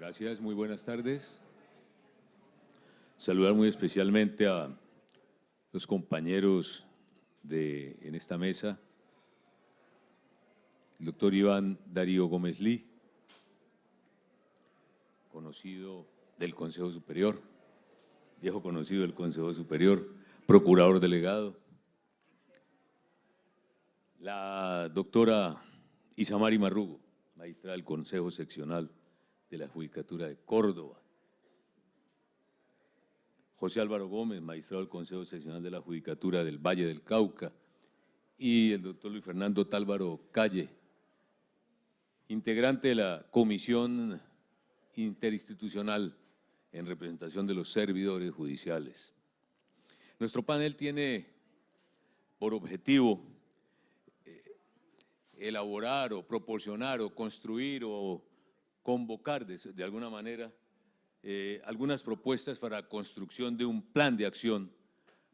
Gracias, muy buenas tardes. Saludar muy especialmente a los compañeros en esta mesa, el doctor Iván Darío Gómez Lee, conocido del Consejo Superior, viejo conocido del Consejo Superior, procurador delegado, la doctora Isamari Marrugo, maestra del Consejo Seccional de la Judicatura de Córdoba, José Álvaro Gómez, magistrado del Consejo Seccional de la Judicatura del Valle del Cauca, y el doctor Luis Fernando Tálvaro Calle, integrante de la Comisión Interinstitucional en representación de los servidores judiciales. Nuestro panel tiene por objetivo elaborar o proporcionar o construir o convocar de alguna manera algunas propuestas para la construcción de un plan de acción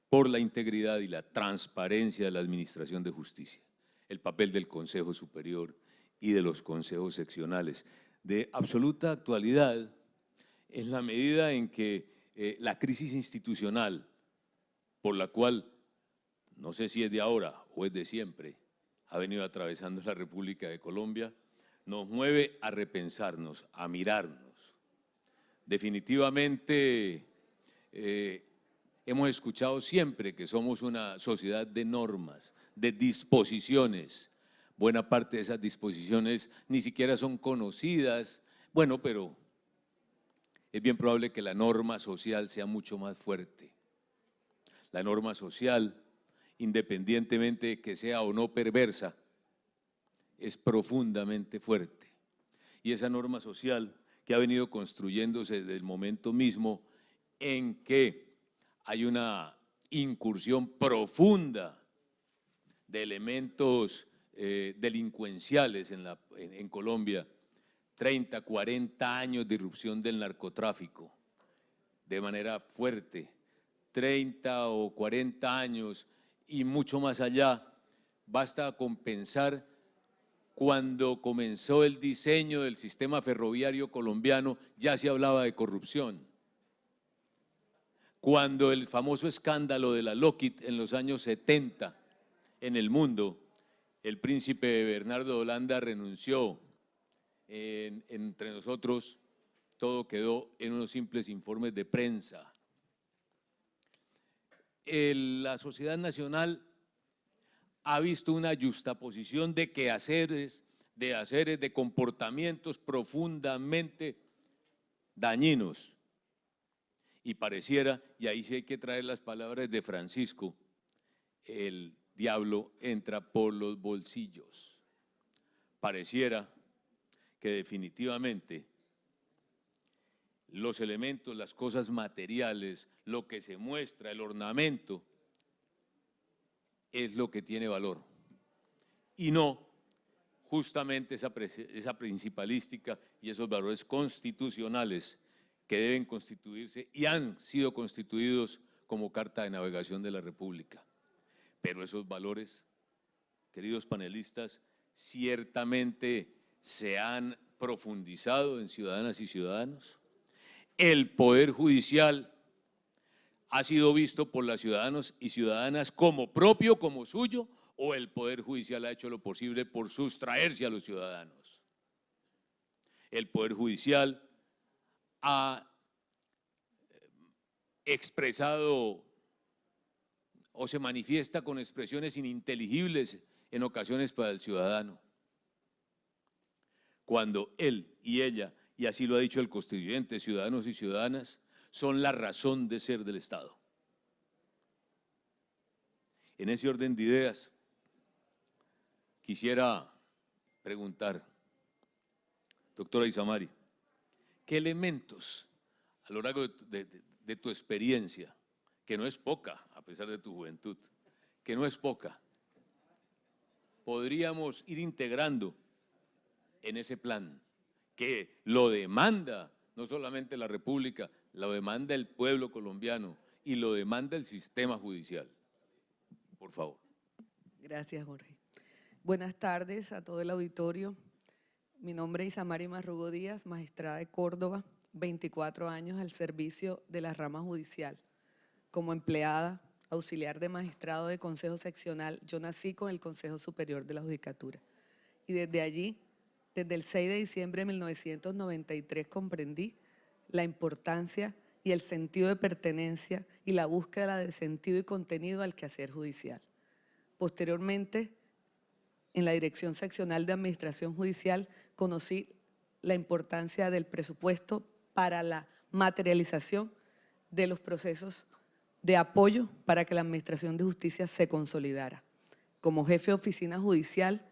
por la integridad y la transparencia de la administración de justicia, el papel del Consejo Superior y de los consejos seccionales, de absoluta actualidad en la medida en que la crisis institucional por la cual, no sé si es de ahora o es de siempre, ha venido atravesando la República de Colombia, nos mueve a repensarnos, a mirarnos. Definitivamente hemos escuchado siempre que somos una sociedad de normas, de disposiciones. Buena parte de esas disposiciones ni siquiera son conocidas. Bueno, pero es bien probable que la norma social sea mucho más fuerte. La norma social, independientemente de que sea o no perversa, es profundamente fuerte. Y esa norma social que ha venido construyéndose desde el momento mismo en que hay una incursión profunda de elementos delincuenciales en Colombia, 30, 40 años de irrupción del narcotráfico de manera fuerte, 30 o 40 años y mucho más allá, basta con pensar cuando comenzó el diseño del sistema ferroviario colombiano, ya se hablaba de corrupción. Cuando el famoso escándalo de la Lockheed en los años 70 en el mundo, el príncipe Bernardo de Holanda renunció, entre nosotros todo quedó en unos simples informes de prensa. La sociedad nacional ha visto una yuxtaposición de quehaceres, de comportamientos profundamente dañinos. Y pareciera, y ahí sí hay que traer las palabras de Francisco, el diablo entra por los bolsillos. Pareciera que definitivamente los elementos, las cosas materiales, lo que se muestra, el ornamento, es lo que tiene valor y no justamente esa principalística y esos valores constitucionales que deben constituirse y han sido constituidos como carta de navegación de la República. Pero esos valores, queridos panelistas, ciertamente se han profundizado en ciudadanas y ciudadanos. El Poder Judicial ha sido visto por los ciudadanos y ciudadanas como propio, como suyo, o el Poder Judicial ha hecho lo posible por sustraerse a los ciudadanos. El Poder Judicial ha expresado o se manifiesta con expresiones ininteligibles en ocasiones para el ciudadano. Cuando él y ella, y así lo ha dicho el constituyente, ciudadanos y ciudadanas, son la razón de ser del Estado. En ese orden de ideas, quisiera preguntar, doctora Isamari, ¿qué elementos a lo largo de tu experiencia, que no es poca, a pesar de tu juventud, que no es poca, podríamos ir integrando en ese plan que lo demanda no solamente la República, lo demanda el pueblo colombiano y lo demanda el sistema judicial? Por favor. Gracias, Jorge. Buenas tardes a todo el auditorio. Mi nombre es Isamari Marrugo Díaz, magistrada de Córdoba, 24 años al servicio de la rama judicial. Como empleada, auxiliar de magistrado de Consejo Seccional, yo nací con el Consejo Superior de la Judicatura. Y desde allí, desde el 6 de diciembre de 1993, comprendí la importancia y el sentido de pertenencia y la búsqueda de sentido y contenido al quehacer judicial. Posteriormente, en la Dirección Seccional de Administración Judicial, conocí la importancia del presupuesto para la materialización de los procesos de apoyo para que la Administración de Justicia se consolidara. Como jefe de oficina judicial,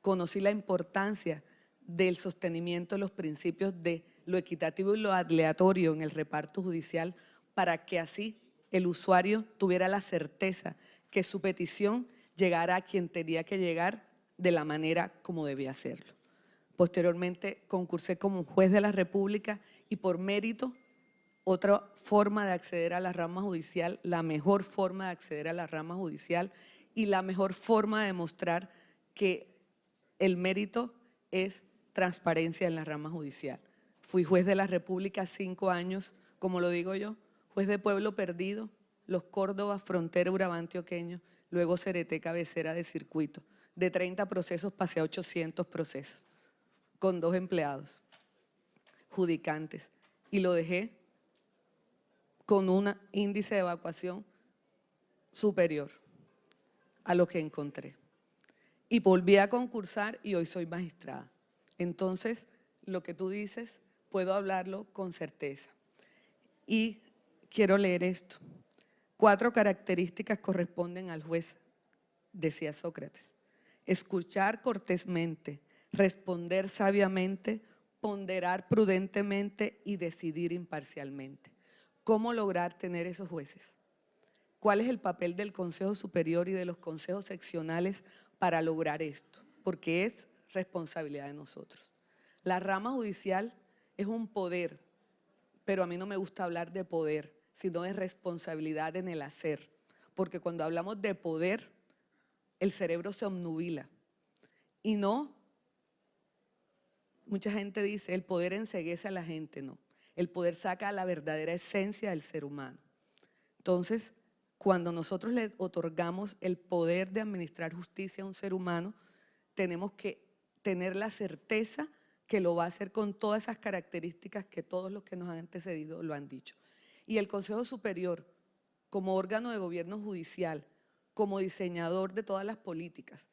conocí la importancia del sostenimiento de los principios de lo equitativo y lo aleatorio en el reparto judicial para que así el usuario tuviera la certeza que su petición llegara a quien tenía que llegar de la manera como debía hacerlo. Posteriormente concursé como juez de la República y por mérito, otra forma de acceder a la rama judicial, la mejor forma de acceder a la rama judicial y la mejor forma de demostrar que el mérito es transparencia en la rama judicial. Fui juez de la República 5 años, como lo digo yo, juez de Pueblo Perdido, Los Córdobas, Frontera, Urabá Antioqueño, luego Cereté, cabecera de circuito. De 30 procesos pasé a 800 procesos, con 2 empleados, judicantes, y lo dejé con un índice de evacuación superior a lo que encontré. Y volví a concursar y hoy soy magistrada. Entonces, lo que tú dices, puedo hablarlo con certeza. Y quiero leer esto. 4 características corresponden al juez, decía Sócrates. Escuchar cortésmente, responder sabiamente, ponderar prudentemente y decidir imparcialmente. ¿Cómo lograr tener esos jueces? ¿Cuál es el papel del Consejo Superior y de los consejos seccionales para lograr esto? Porque es responsabilidad de nosotros. La rama judicial es un poder, pero a mí no me gusta hablar de poder, sino de responsabilidad en el hacer. Porque cuando hablamos de poder, el cerebro se obnubila. Y no, mucha gente dice, el poder enceguece a la gente, no. El poder saca la verdadera esencia del ser humano. Entonces, cuando nosotros le otorgamos el poder de administrar justicia a un ser humano, tenemos que tener la certeza que lo va a hacer con todas esas características que todos los que nos han antecedido lo han dicho. Y el Consejo Superior, como órgano de gobierno judicial, como diseñador de todas las políticas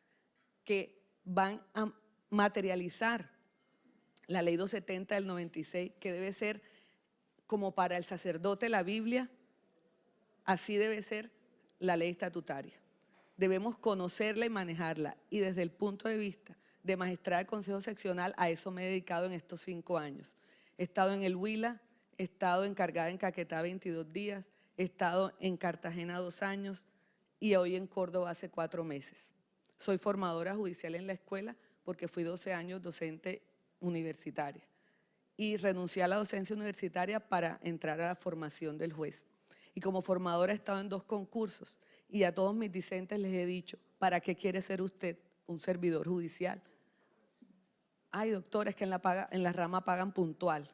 que van a materializar la Ley 270 del 96, que debe ser como para el sacerdote la Biblia, así debe ser la ley estatutaria. Debemos conocerla y manejarla. Y desde el punto de vista de magistrada del Consejo Seccional, a eso me he dedicado en estos 5 años. He estado en el Huila, he estado encargada en Caquetá 22 días, he estado en Cartagena 2 años y hoy en Córdoba hace 4 meses. Soy formadora judicial en la escuela porque fui 12 años docente universitaria y renuncié a la docencia universitaria para entrar a la formación del juez. Y como formadora he estado en 2 concursos y a todos mis discentes les he dicho, ¿para qué quiere ser usted un servidor judicial? Ay, doctora, es que en la rama pagan puntual,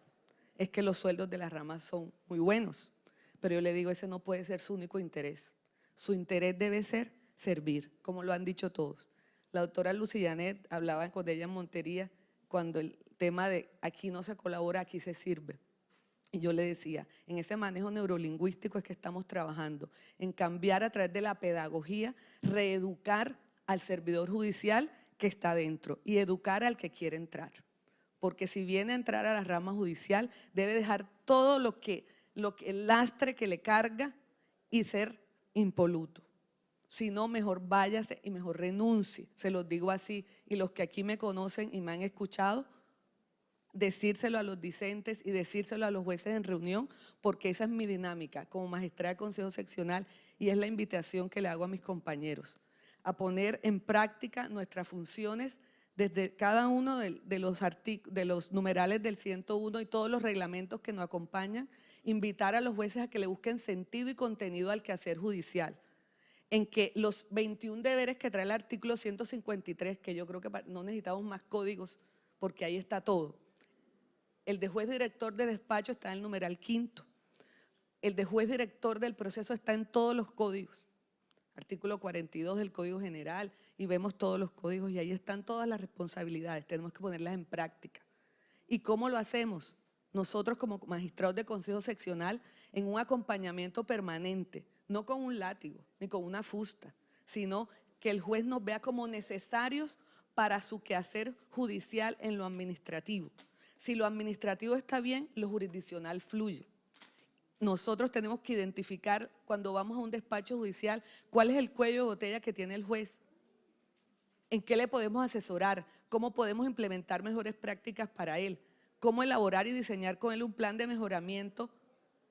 es que los sueldos de la rama son muy buenos, pero yo le digo, ese no puede ser su único interés. Su interés debe ser servir, como lo han dicho todos. La doctora Lucy Janet hablaba con ella en Montería cuando el tema de aquí no se colabora, aquí se sirve. Y yo le decía, en ese manejo neurolingüístico es que estamos trabajando, en cambiar a través de la pedagogía, reeducar al servidor judicial que está dentro y educar al que quiere entrar. Porque si viene a entrar a la rama judicial, debe dejar todo el lastre que le carga y ser impoluto. Si no, mejor váyase y mejor renuncie. Se los digo así. Y los que aquí me conocen y me han escuchado, decírselo a los discentes y decírselo a los jueces en reunión, porque esa es mi dinámica como magistrada de Consejo Seccional y es la invitación que le hago a mis compañeros, a poner en práctica nuestras funciones desde cada uno de los numerales del 101 y todos los reglamentos que nos acompañan, invitar a los jueces a que le busquen sentido y contenido al quehacer judicial, en que los 21 deberes que trae el artículo 153, que yo creo que no necesitamos más códigos, porque ahí está todo. El de juez director de despacho está en el numeral 5º. El de juez director del proceso está en todos los códigos. Artículo 42 del Código General, y vemos todos los códigos y ahí están todas las responsabilidades. Tenemos que ponerlas en práctica. ¿Y cómo lo hacemos? Nosotros como magistrados de consejo seccional en un acompañamiento permanente, no con un látigo ni con una fusta, sino que el juez nos vea como necesarios para su quehacer judicial en lo administrativo. Si lo administrativo está bien, lo jurisdiccional fluye. Nosotros tenemos que identificar cuando vamos a un despacho judicial cuál es el cuello de botella que tiene el juez, en qué le podemos asesorar, cómo podemos implementar mejores prácticas para él, cómo elaborar y diseñar con él un plan de mejoramiento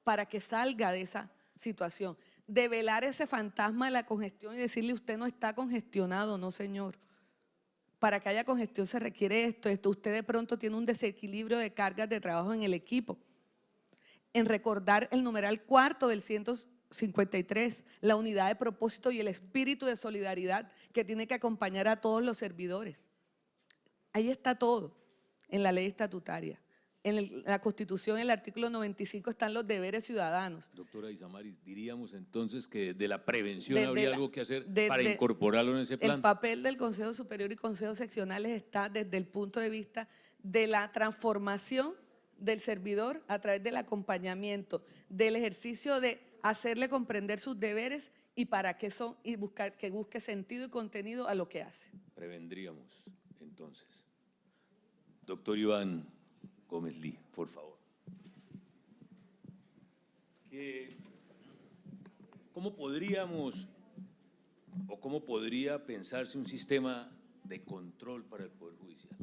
para que salga de esa situación. Develar ese fantasma de la congestión y decirle usted no está congestionado, no señor. Para que haya congestión se requiere esto. Usted de pronto tiene un desequilibrio de cargas de trabajo en el equipo. En recordar el numeral 4 del 153, la unidad de propósito y el espíritu de solidaridad que tiene que acompañar a todos los servidores. Ahí está todo en la ley estatutaria. En la Constitución, en el artículo 95, están los deberes ciudadanos. Doctora Isamaris, diríamos entonces que de la prevención habría algo que hacer para de incorporarlo en ese plan. El papel del Consejo Superior y Consejos Seccionales está desde el punto de vista de la transformación del servidor a través del acompañamiento, del ejercicio de hacerle comprender sus deberes y para qué son, y buscar que busque sentido y contenido a lo que hace. Prevendríamos, entonces. Doctor Iván Gómez Lee, por favor. ¿Cómo podríamos o cómo podría pensarse un sistema de control para el Poder Judicial?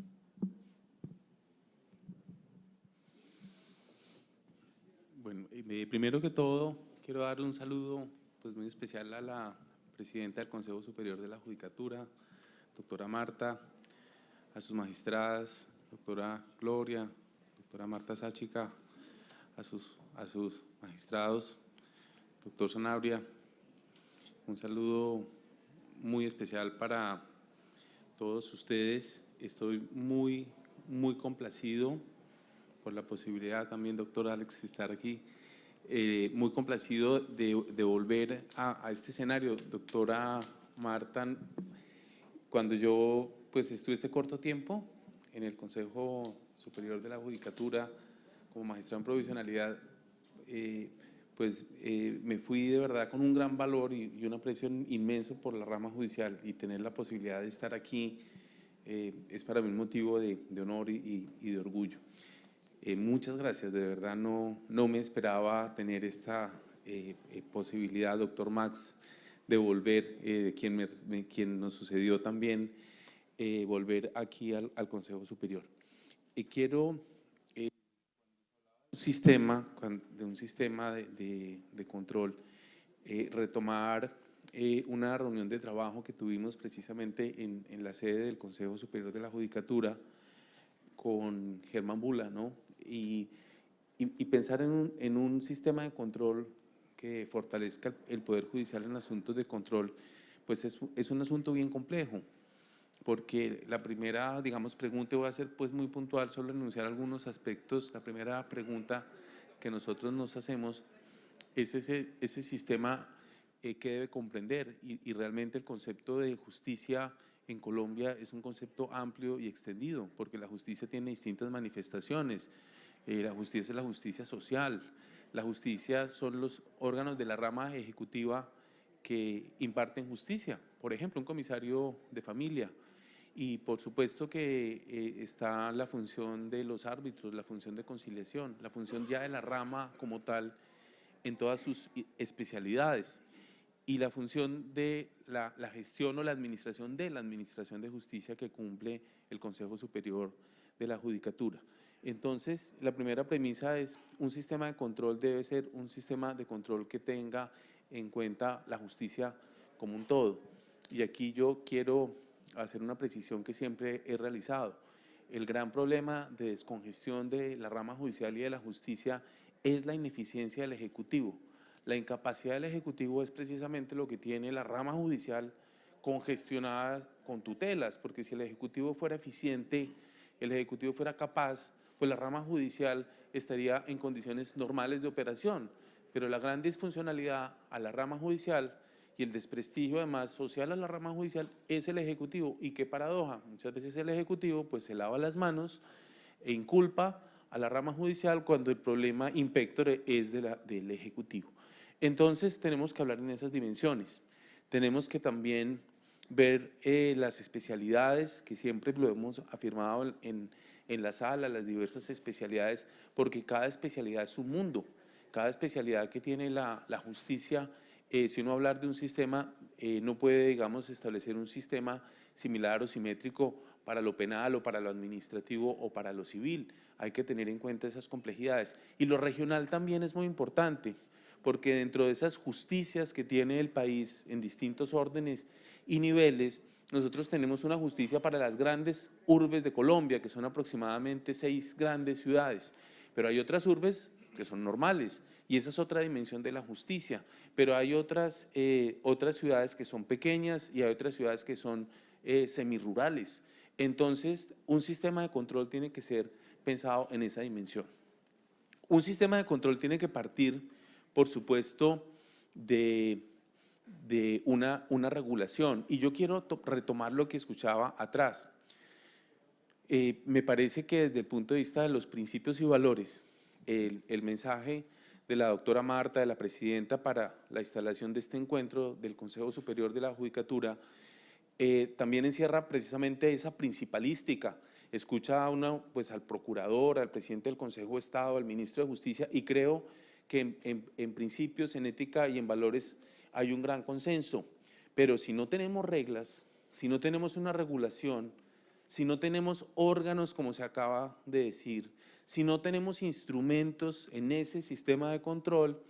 Bueno, primero que todo, quiero dar un saludo pues, muy especial a la presidenta del Consejo Superior de la Judicatura, doctora Marta, a sus magistradas, doctora Gloria, doctora Marta Sáchica, a sus magistrados, doctor Sanabria. Un saludo muy especial para todos ustedes. Estoy muy complacido por la posibilidad también, doctor Alex, de estar aquí. Muy complacido de volver a este escenario. Doctora Marta, cuando yo pues estuve este corto tiempo en el Consejo Superior de la Judicatura como magistrado en provisionalidad, me fui de verdad con un gran valor y un aprecio inmenso por la rama judicial, y tener la posibilidad de estar aquí es para mí un motivo de honor y de orgullo. Muchas gracias, de verdad no me esperaba tener esta posibilidad, doctor Max, de volver, quien nos sucedió también, volver aquí al Consejo Superior. Quiero de un sistema de control, retomar una reunión de trabajo que tuvimos precisamente en la sede del Consejo Superior de la Judicatura con Germán Bula, ¿no? Y pensar en un sistema de control que fortalezca el Poder Judicial en asuntos de control, pues es un asunto bien complejo, porque la primera, digamos, pregunta, voy a ser pues muy puntual, solo enunciar algunos aspectos. La primera pregunta que nosotros nos hacemos es ese sistema que debe comprender, y realmente el concepto de justicia en Colombia es un concepto amplio y extendido, porque la justicia tiene distintas manifestaciones. La justicia es la justicia social, la justicia son los órganos de la rama ejecutiva que imparten justicia, por ejemplo, un comisario de familia, y por supuesto que está la función de los árbitros, la función de conciliación, la función ya de la rama como tal en todas sus especialidades, y la función de la gestión o la administración de justicia que cumple el Consejo Superior de la Judicatura. Entonces, la primera premisa es: un sistema de control debe ser un sistema de control que tenga en cuenta la justicia como un todo. Y aquí yo quiero hacer una precisión que siempre he realizado. El gran problema de descongestión de la rama judicial y de la justicia es la ineficiencia del Ejecutivo. La incapacidad del Ejecutivo es precisamente lo que tiene la rama judicial congestionada con tutelas, porque si el Ejecutivo fuera eficiente el Ejecutivo fuera capaz, pues la rama judicial estaría en condiciones normales de operación, pero la gran disfuncionalidad a la rama judicial y el desprestigio además social a la rama judicial es el Ejecutivo. Y qué paradoja, muchas veces el Ejecutivo pues se lava las manos e inculpa a la rama judicial cuando el problema impector es del Ejecutivo. Entonces tenemos que hablar en esas dimensiones. Tenemos que también ver las especialidades, que siempre lo hemos afirmado en la sala, las diversas especialidades, porque cada especialidad es un mundo. Cada especialidad que tiene la justicia, si uno hablar de un sistema, no puede, digamos, establecer un sistema similar o simétrico para lo penal o para lo administrativo o para lo civil. Hay que tener en cuenta esas complejidades. Y lo regional también es muy importante, porque dentro de esas justicias que tiene el país en distintos órdenes y niveles, nosotros tenemos una justicia para las grandes urbes de Colombia, que son aproximadamente 6 grandes ciudades, pero hay otras urbes que son normales, y esa es otra dimensión de la justicia, pero hay otras ciudades que son pequeñas y hay otras ciudades que son semirurales. Entonces, un sistema de control tiene que ser pensado en esa dimensión. Un sistema de control tiene que partir, por supuesto, de una regulación. Y yo quiero retomar lo que escuchaba atrás. Me parece que desde el punto de vista de los principios y valores, el mensaje de la doctora Marta, de la presidenta, para la instalación de este encuentro del Consejo Superior de la Judicatura, también encierra precisamente esa principalística. Escucha pues, al procurador, al presidente del Consejo de Estado, al ministro de Justicia, y creo que en principios, en ética y en valores hay un gran consenso, pero si no tenemos reglas, si no tenemos una regulación, si no tenemos órganos, como se acaba de decir, si no tenemos instrumentos en ese sistema de control,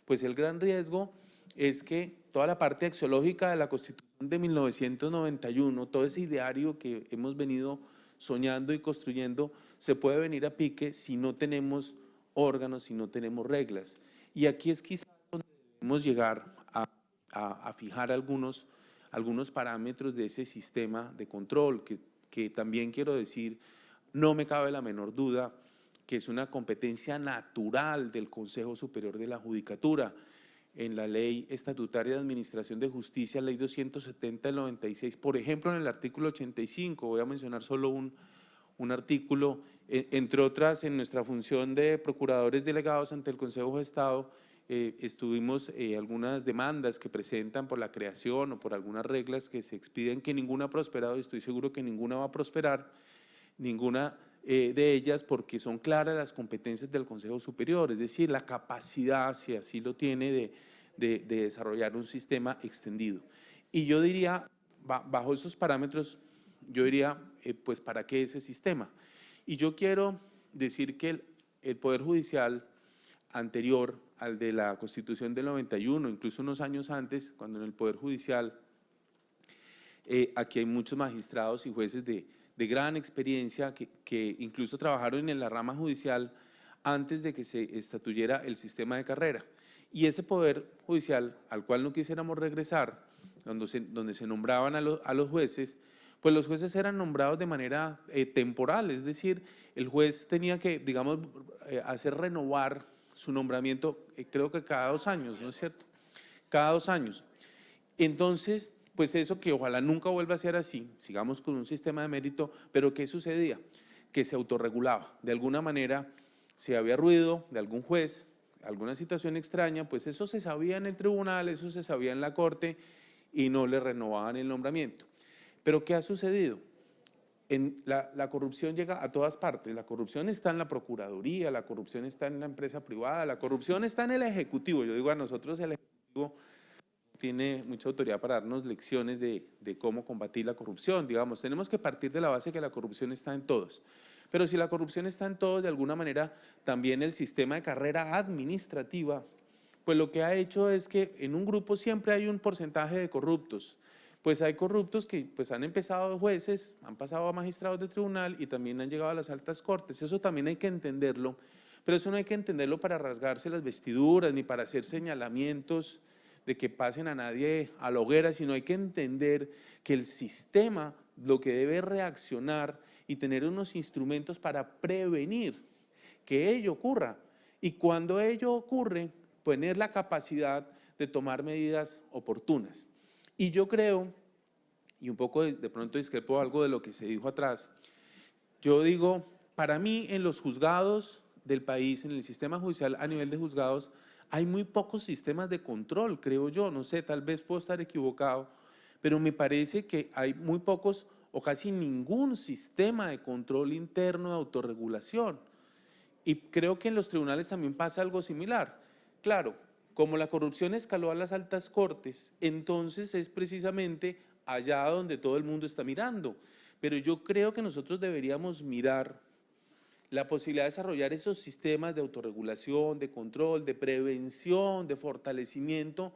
pues el gran riesgo es que toda la parte axiológica de la Constitución de 1991, todo ese ideario que hemos venido soñando y construyendo, se puede venir a pique si no tenemos órganos, si no tenemos reglas. Y aquí es quizás donde debemos llegar a fijar algunos parámetros de ese sistema de control, que también quiero decir, no me cabe la menor duda, que es una competencia natural del Consejo Superior de la Judicatura. En la Ley Estatutaria de Administración de Justicia, Ley 270 del 96, por ejemplo, en el artículo 85, voy a mencionar solo un artículo, entre otras, en nuestra función de procuradores delegados ante el Consejo de Estado, estuvimos algunas demandas que presentan por la creación o por algunas reglas que se expiden, que ninguna ha prosperado, y estoy seguro que ninguna va a prosperar, ninguna de ellas, porque son claras las competencias del Consejo Superior, es decir, la capacidad, si así lo tiene, de desarrollar un sistema extendido. Y yo diría, bajo esos parámetros, yo diría, pues, ¿para qué ese sistema? Y yo quiero decir que el Poder Judicial anterior al de la Constitución del 91, incluso unos años antes, cuando en el Poder Judicial, aquí hay muchos magistrados y jueces de gran experiencia que incluso trabajaron en la rama judicial antes de que se estatuyera el sistema de carrera. Y ese Poder Judicial, al cual no quisiéramos regresar, donde se nombraban a los jueces, pues los jueces eran nombrados de manera temporal, es decir, el juez tenía que, digamos, hacer renovar su nombramiento, creo que cada 2 años, ¿no es cierto? Cada 2 años. Entonces, pues eso que ojalá nunca vuelva a ser así, sigamos con un sistema de mérito, pero ¿qué sucedía? Que se autorregulaba. De alguna manera, si había ruido de algún juez, alguna situación extraña, pues eso se sabía en el tribunal, eso se sabía en la corte y no le renovaban el nombramiento. Pero ¿qué ha sucedido? La corrupción llega a todas partes, la corrupción está en la Procuraduría, la corrupción está en la empresa privada, la corrupción está en el Ejecutivo. Yo digo, a nosotros el Ejecutivo tiene mucha autoridad para darnos lecciones de cómo combatir la corrupción. Digamos, tenemos que partir de la base que la corrupción está en todos. Pero si la corrupción está en todos, de alguna manera, también el sistema de carrera administrativa, pues lo que ha hecho es que en un grupo siempre hay un porcentaje de corruptos. Pues hay corruptos que pues han empezado de jueces, han pasado a magistrados de tribunal y también han llegado a las altas cortes. Eso también hay que entenderlo, pero eso no hay que entenderlo para rasgarse las vestiduras ni para hacer señalamientos de que pasen a nadie a la hoguera, sino hay que entender que el sistema lo que debe reaccionar y tener unos instrumentos para prevenir que ello ocurra. Y cuando ello ocurre, tener la capacidad de tomar medidas oportunas. Y yo creo, y un poco de pronto discrepo algo de lo que se dijo atrás, yo digo, para mí en los juzgados del país, en el sistema judicial a nivel de juzgados, hay muy pocos sistemas de control, creo yo, no sé, tal vez puedo estar equivocado, pero me parece que hay muy pocos o casi ningún sistema de control interno de autorregulación. Y creo que en los tribunales también pasa algo similar. Claro, como la corrupción escaló a las altas cortes, entonces es precisamente allá donde todo el mundo está mirando. Pero yo creo que nosotros deberíamos mirar la posibilidad de desarrollar esos sistemas de autorregulación, de control, de prevención, de fortalecimiento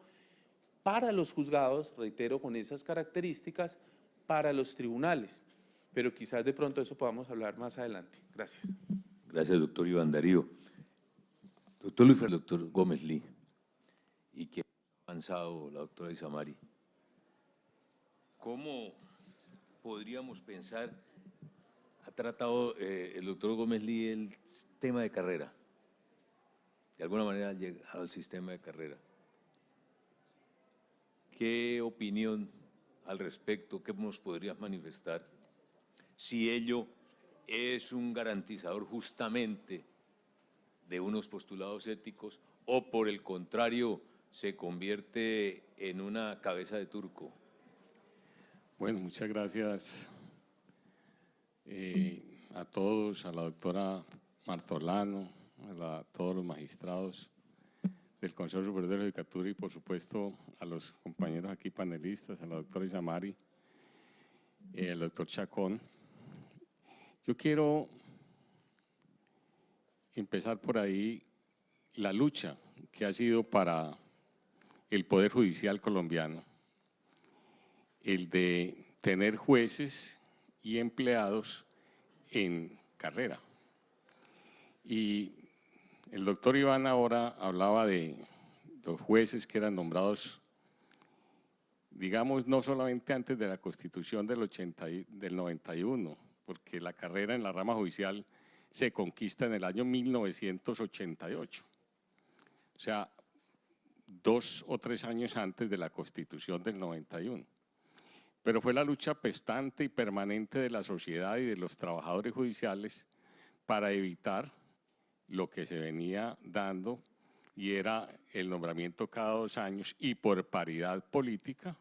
para los juzgados, reitero, con esas características, para los tribunales. Pero quizás de pronto eso podamos hablar más adelante. Gracias. Gracias, doctor Iván Darío. Doctor Luis Fernando, doctor Gómez Lee, y que ha avanzado la doctora Isamari, ¿cómo podríamos pensar, ha tratado el doctor Gómez Lee el tema de carrera? De alguna manera ha llegado al sistema de carrera. ¿Qué opinión al respecto, qué nos podrías manifestar? Si ello es un garantizador justamente de unos postulados éticos o por el contrario se convierte en una cabeza de turco. Bueno, muchas gracias a todos, a la doctora Martolano, a todos los magistrados del Consejo Superior de la Judicatura y por supuesto a los compañeros aquí panelistas, a la doctora Isamari, al doctor Chacón. Yo quiero empezar por ahí la lucha que ha sido para el Poder Judicial colombiano, el de tener jueces y empleados en carrera. Y el doctor Iván ahora hablaba de los jueces que eran nombrados, digamos, no solamente antes de la Constitución del 91, porque la carrera en la rama judicial se conquista en el año 1988. O sea, 2 o 3 años antes de la Constitución del 91. Pero fue la lucha pestante y permanente de la sociedad y de los trabajadores judiciales para evitar lo que se venía dando y era el nombramiento cada 2 años y por paridad política,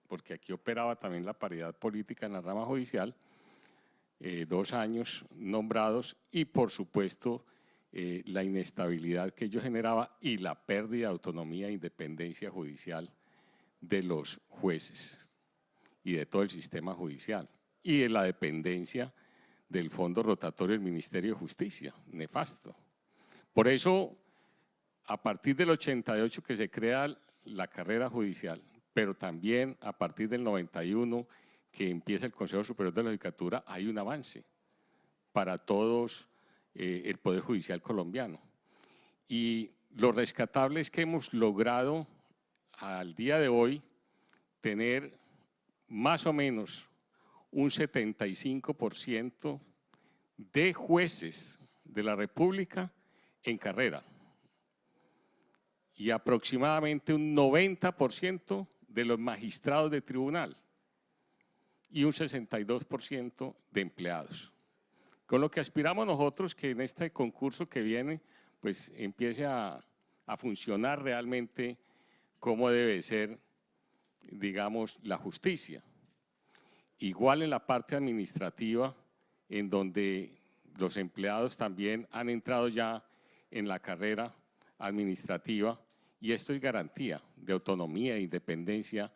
porque aquí operaba también la paridad política en la rama judicial, 2 años nombrados y por supuesto la inestabilidad que ello generaba y la pérdida de autonomía e independencia judicial de los jueces y de todo el sistema judicial y de la dependencia del fondo rotatorio del Ministerio de Justicia, nefasto. Por eso, a partir del 88 que se crea la carrera judicial, pero también a partir del 91 que empieza el Consejo Superior de la Judicatura, hay un avance para todos el Poder Judicial colombiano. Y lo rescatable es que hemos logrado al día de hoy tener más o menos un 75% de jueces de la República en carrera y aproximadamente un 90% de los magistrados de tribunal y un 62% de empleados. Con lo que aspiramos nosotros que en este concurso que viene, pues empiece a funcionar realmente como debe ser, digamos, la justicia. Igual en la parte administrativa, en donde los empleados también han entrado ya en la carrera administrativa y esto es garantía de autonomía e independencia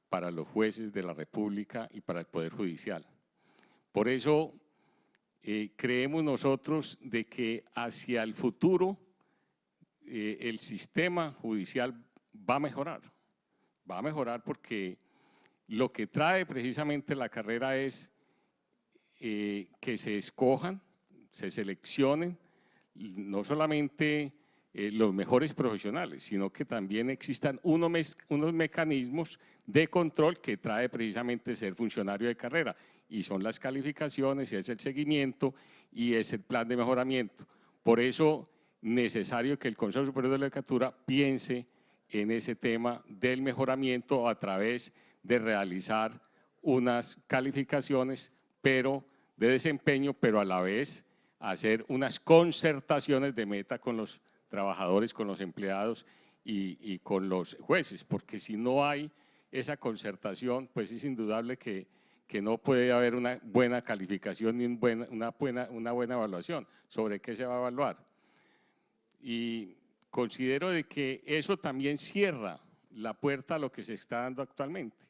para los jueces de la República y para el Poder Judicial. Por eso creemos nosotros de que hacia el futuro el sistema judicial va a mejorar porque lo que trae precisamente la carrera es que se escojan, se seleccionen no solamente los mejores profesionales, sino que también existan unos mecanismos de control que trae precisamente ser funcionario de carrera, y son las calificaciones, es el seguimiento y es el plan de mejoramiento. Por eso, necesario que el Consejo Superior de la Judicatura piense en ese tema del mejoramiento a través de realizar unas calificaciones de desempeño, pero a la vez hacer unas concertaciones de meta con los trabajadores, con los empleados y con los jueces, porque si no hay esa concertación, pues es indudable que no puede haber una buena calificación ni una buena evaluación. ¿Sobre qué se va a evaluar? Y considero de que eso también cierra la puerta a lo que se está dando actualmente,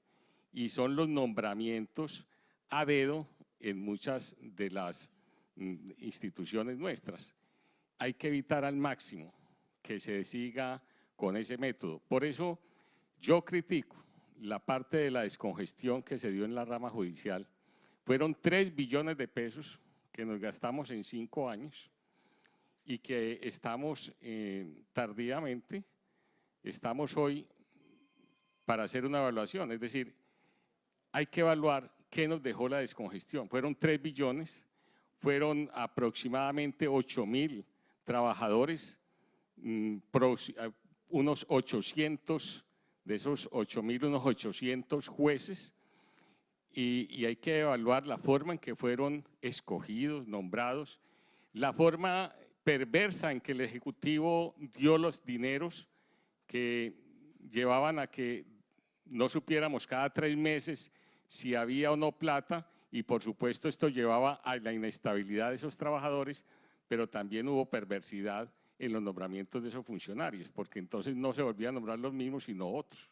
y son los nombramientos a dedo en muchas de las instituciones nuestras. Hay que evitar al máximo que se siga con ese método. Por eso yo critico la parte de la descongestión que se dio en la rama judicial. Fueron 3 billones de pesos que nos gastamos en 5 años y que estamos tardíamente, estamos hoy para hacer una evaluación. Es decir, hay que evaluar qué nos dejó la descongestión. Fueron 3 billones, fueron aproximadamente 8.000 trabajadores, unos 800, de esos 8.000, unos 800 jueces, y hay que evaluar la forma en que fueron escogidos, nombrados, la forma perversa en que el Ejecutivo dio los dineros que llevaban a que no supiéramos cada 3 meses si había o no plata, y por supuesto esto llevaba a la inestabilidad de esos trabajadores, pero también hubo perversidad en los nombramientos de esos funcionarios, porque entonces no se volvían a nombrar los mismos sino otros.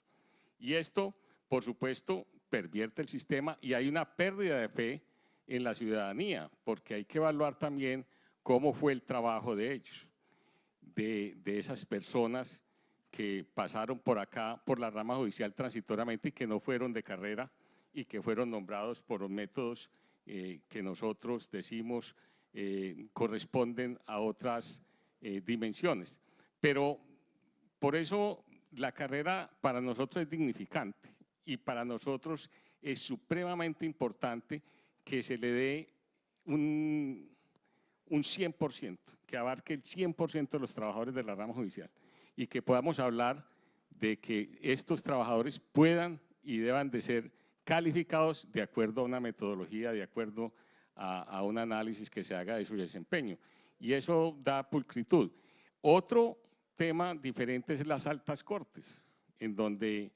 Y esto, por supuesto, pervierte el sistema y hay una pérdida de fe en la ciudadanía, porque hay que evaluar también cómo fue el trabajo de ellos, de esas personas que pasaron por acá, por la rama judicial transitoriamente y que no fueron de carrera y que fueron nombrados por los métodos que nosotros decimos corresponden a otras dimensiones. Pero por eso la carrera para nosotros es dignificante y para nosotros es supremamente importante que se le dé un 100%, que abarque el 100% de los trabajadores de la rama judicial y que podamos hablar de que estos trabajadores puedan y deban de ser calificados de acuerdo a una metodología, de acuerdo a un análisis que se haga de su desempeño. Y eso da pulcritud. Otro tema diferente es las altas cortes, en donde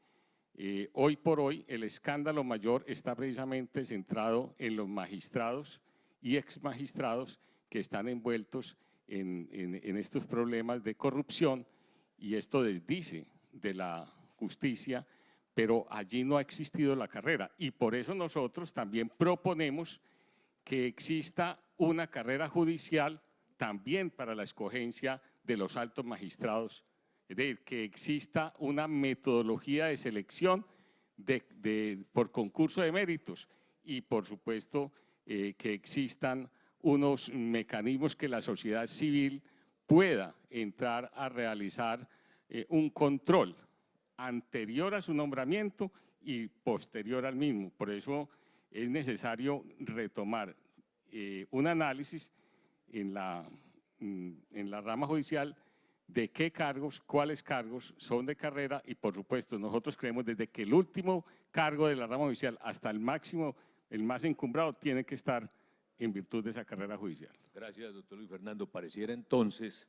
hoy por hoy el escándalo mayor está precisamente centrado en los magistrados y exmagistrados que están envueltos en estos problemas de corrupción, y esto desdice de la justicia, pero allí no ha existido la carrera, y por eso nosotros también proponemos que exista una carrera judicial también para la escogencia de los altos magistrados, es decir, que exista una metodología de selección por concurso de méritos y por supuesto que existan unos mecanismos que la sociedad civil pueda entrar a realizar un control anterior a su nombramiento y posterior al mismo. Por eso es necesario retomar un análisis en la rama judicial de qué cargos, cuáles cargos son de carrera, y por supuesto nosotros creemos desde que el último cargo de la rama judicial hasta el máximo, el más encumbrado, tiene que estar en virtud de esa carrera judicial. Gracias, doctor Luis Fernando. Pareciera entonces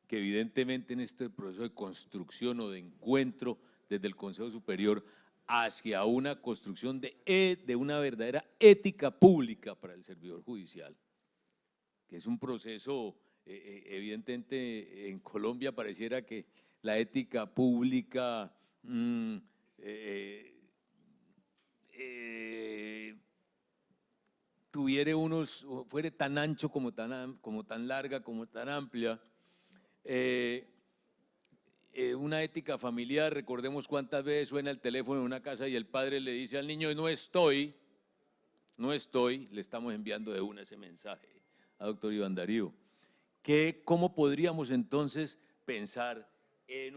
que evidentemente en este proceso de construcción o de encuentro desde el Consejo Superior hacia una construcción de una verdadera ética pública para el servidor judicial, que es un proceso, evidentemente en Colombia pareciera que la ética pública fuere tan ancho como tan larga, como tan amplia. Una ética familiar, recordemos cuántas veces suena el teléfono en una casa y el padre le dice al niño, no estoy, le estamos enviando ese mensaje a doctor Iván Darío. ¿Cómo podríamos entonces pensar en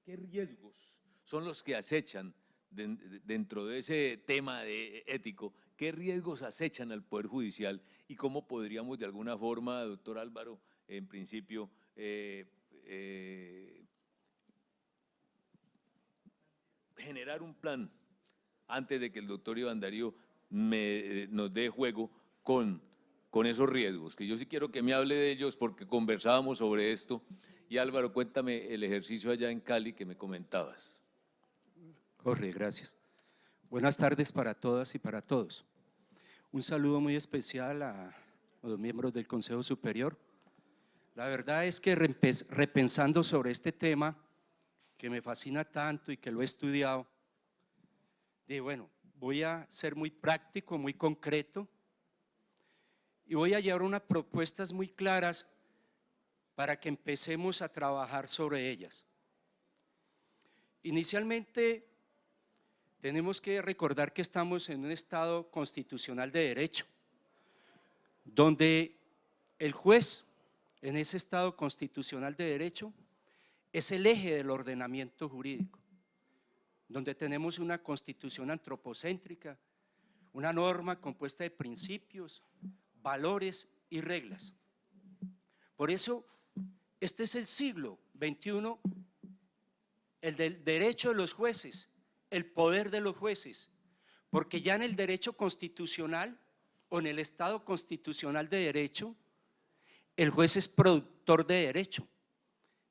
¿qué riesgos son los que acechan dentro de ese tema ético? ¿Qué riesgos acechan al Poder Judicial y cómo podríamos de alguna forma, doctor Álvaro, en principio, generar un plan antes de que el doctor Iván Darío nos dé juego con esos riesgos? Que yo sí quiero que me hable de ellos porque conversábamos sobre esto. Y Álvaro, cuéntame el ejercicio allá en Cali que me comentabas. Jorge, gracias. Buenas tardes para todas y para todos. Un saludo muy especial a los miembros del Consejo Superior. La verdad es que repensando sobre este tema que me fascina tanto y que lo he estudiado, dije, bueno, voy a ser muy práctico, muy concreto y voy a llevar unas propuestas muy claras para que empecemos a trabajar sobre ellas. Inicialmente, tenemos que recordar que estamos en un Estado constitucional de derecho, donde el juez en ese Estado constitucional de derecho es el eje del ordenamiento jurídico, donde tenemos una constitución antropocéntrica, una norma compuesta de principios, valores y reglas. Por eso, este es el siglo XXI, el del derecho de los jueces, el poder de los jueces, porque ya en el derecho constitucional o en el Estado constitucional de derecho, el juez es productor de derecho,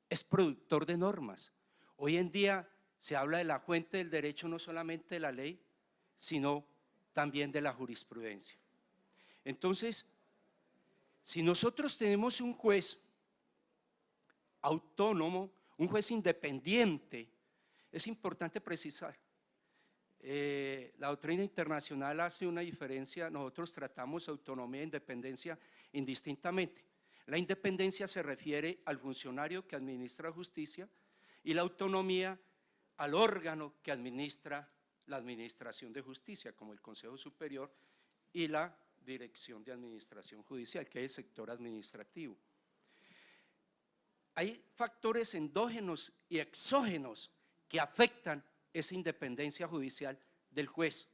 es productor de normas. Hoy en día se habla de la fuente del derecho no solamente de la ley, sino también de la jurisprudencia. Entonces, si nosotros tenemos un juez autónomo, un juez independiente, es importante precisar, la doctrina internacional hace una diferencia, nosotros tratamos autonomía e independencia indistintamente. La independencia se refiere al funcionario que administra justicia y la autonomía al órgano que administra la administración de justicia, como el Consejo Superior y la Dirección de Administración Judicial, que es el sector administrativo. Hay factores endógenos y exógenos que afectan esa independencia judicial del juez.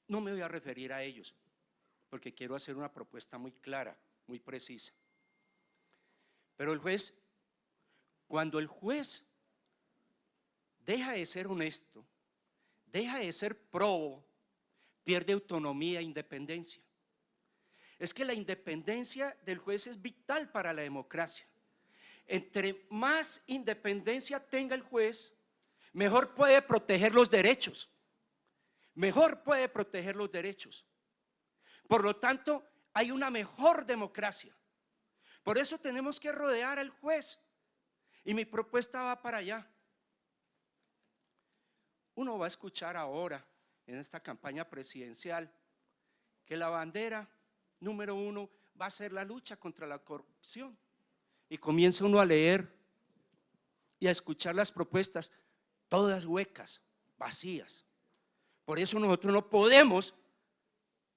No me voy a referir a ellos, porque quiero hacer una propuesta muy clara, muy precisa. Pero el juez, cuando el juez deja de ser honesto, deja de ser probo, pierde autonomía e independencia. Es que la independencia del juez es vital para la democracia. Entre más independencia tenga el juez, mejor puede proteger los derechos, mejor puede proteger los derechos. Por lo tanto, hay una mejor democracia. Por eso tenemos que rodear al juez. Y mi propuesta va para allá. Uno va a escuchar ahora, en esta campaña presidencial, que la bandera número 1 va a ser la lucha contra la corrupción. Y comienza uno a leer y a escuchar las propuestas, todas huecas, vacías. Por eso nosotros no podemos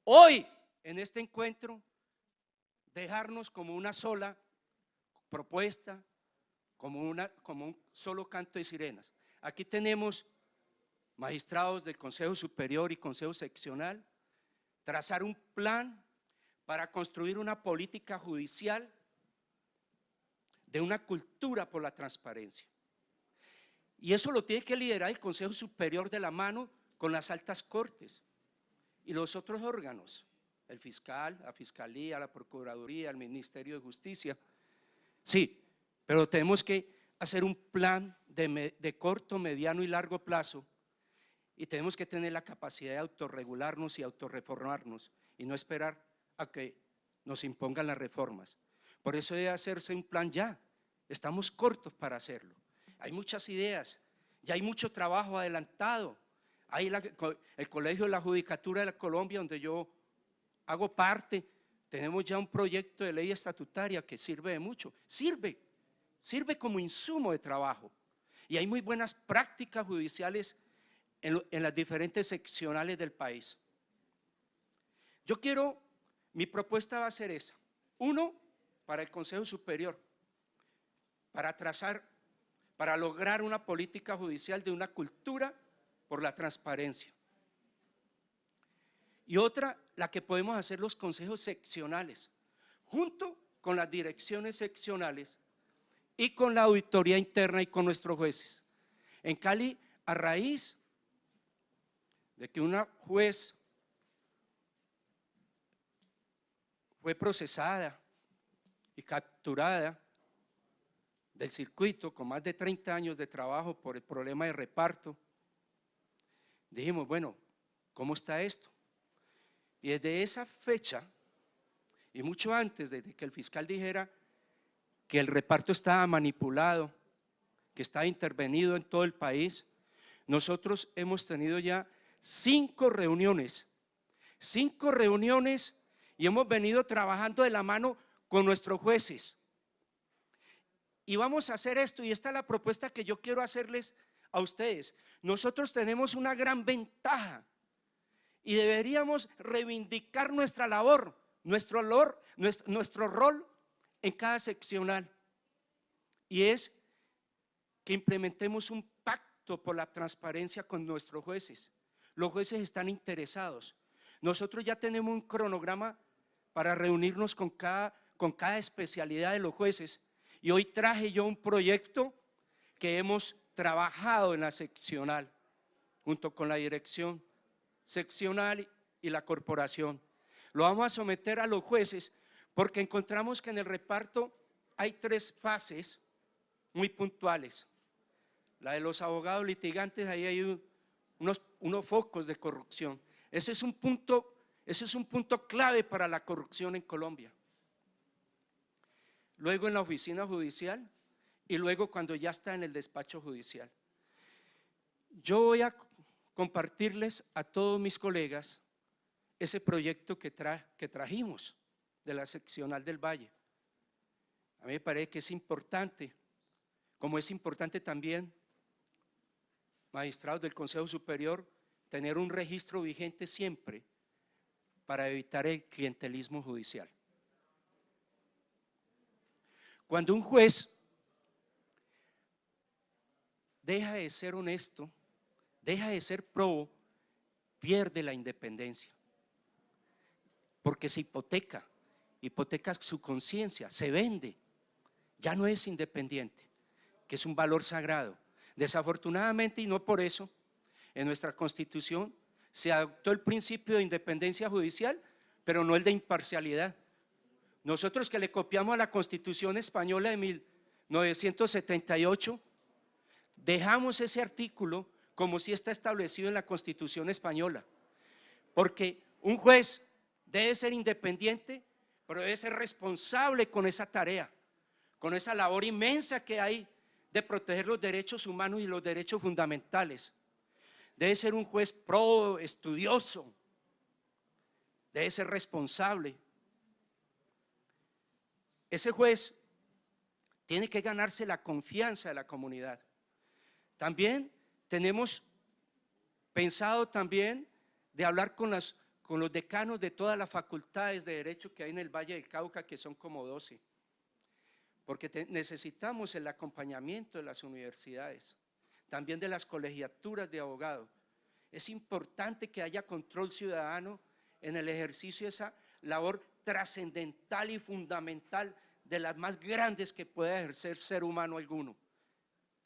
hoy en este encuentro dejarnos como una sola propuesta, como un solo canto de sirenas. Aquí tenemos magistrados del Consejo Superior y Consejo Seccional, trazar un plan para construir una política judicial de una cultura por la transparencia. Y eso lo tiene que liderar el Consejo Superior de la mano con las altas cortes y los otros órganos, el fiscal, la fiscalía, la procuraduría, el Ministerio de Justicia. Sí, pero tenemos que hacer un plan de corto, mediano y largo plazo y tenemos que tener la capacidad de autorregularnos y autorreformarnos y no esperar a que nos impongan las reformas. Por eso debe hacerse un plan ya, estamos cortos para hacerlo. Hay muchas ideas, ya hay mucho trabajo adelantado. Hay el Colegio de la Judicatura de Colombia, donde yo hago parte, tenemos ya un proyecto de ley estatutaria que sirve de mucho, sirve como insumo de trabajo. Y hay muy buenas prácticas judiciales en las diferentes seccionales del país. Yo quiero mi propuesta va a ser esa. Uno, para el Consejo Superior, para lograr una política judicial de una cultura por la transparencia. Y otra, la que podemos hacer los consejos seccionales, junto con las direcciones seccionales y con la auditoría interna y con nuestros jueces. En Cali, a raíz de que una juez fue procesada y capturada del circuito con más de 30 años de trabajo por el problema de reparto, dijimos, bueno, ¿cómo está esto? Y desde esa fecha, y mucho antes de que el fiscal dijera que el reparto estaba manipulado, que estaba intervenido en todo el país, nosotros hemos tenido ya 5 reuniones y hemos venido trabajando de la mano con nuestros jueces. Y vamos a hacer esto, y esta es la propuesta que yo quiero hacerles a ustedes. Nosotros tenemos una gran ventaja y deberíamos reivindicar nuestra labor, nuestro rol en cada seccional, y es que implementemos un pacto por la transparencia con nuestros jueces. Los jueces están interesados. Nosotros ya tenemos un cronograma para reunirnos con cada especialidad de los jueces, y hoy traje yo un proyecto que hemos trabajado en la seccional junto con la dirección seccional y la corporación. Lo vamos a someter a los jueces porque encontramos que en el reparto hay 3 fases muy puntuales. La de los abogados litigantes, ahí hay unos focos de corrupción. Ese es un punto clave para la corrupción en Colombia. Luego en la oficina judicial y luego cuando ya está en el despacho judicial. Yo voy a compartirles a todos mis colegas ese proyecto que trajimos de la seccional del Valle. A mí me parece que es importante, como es importante también, magistrados del Consejo Superior, tener un registro vigente siempre para evitar el clientelismo judicial. Cuando un juez deja de ser honesto, deja de ser probo, pierde la independencia, porque se hipoteca su conciencia, se vende, ya no es independiente, que es un valor sagrado. Desafortunadamente, y no por eso, en nuestra Constitución se adoptó el principio de independencia judicial, pero no el de imparcialidad. Nosotros que le copiamos a la Constitución española de 1978, dejamos ese artículo como si está establecido en la Constitución española, porque un juez debe ser independiente, pero debe ser responsable con esa tarea, con esa labor inmensa que hay de proteger los derechos humanos y los derechos fundamentales. Debe ser un juez pro, estudioso, debe ser responsable. Ese juez tiene que ganarse la confianza de la comunidad. También tenemos pensado también de hablar con los decanos de todas las facultades de Derecho que hay en el Valle del Cauca, que son como 12, porque necesitamos el acompañamiento de las universidades, también de las colegiaturas de abogados. Es importante que haya control ciudadano en el ejercicio de esa labor trascendental y fundamental, de las más grandes que pueda ejercer ser humano alguno,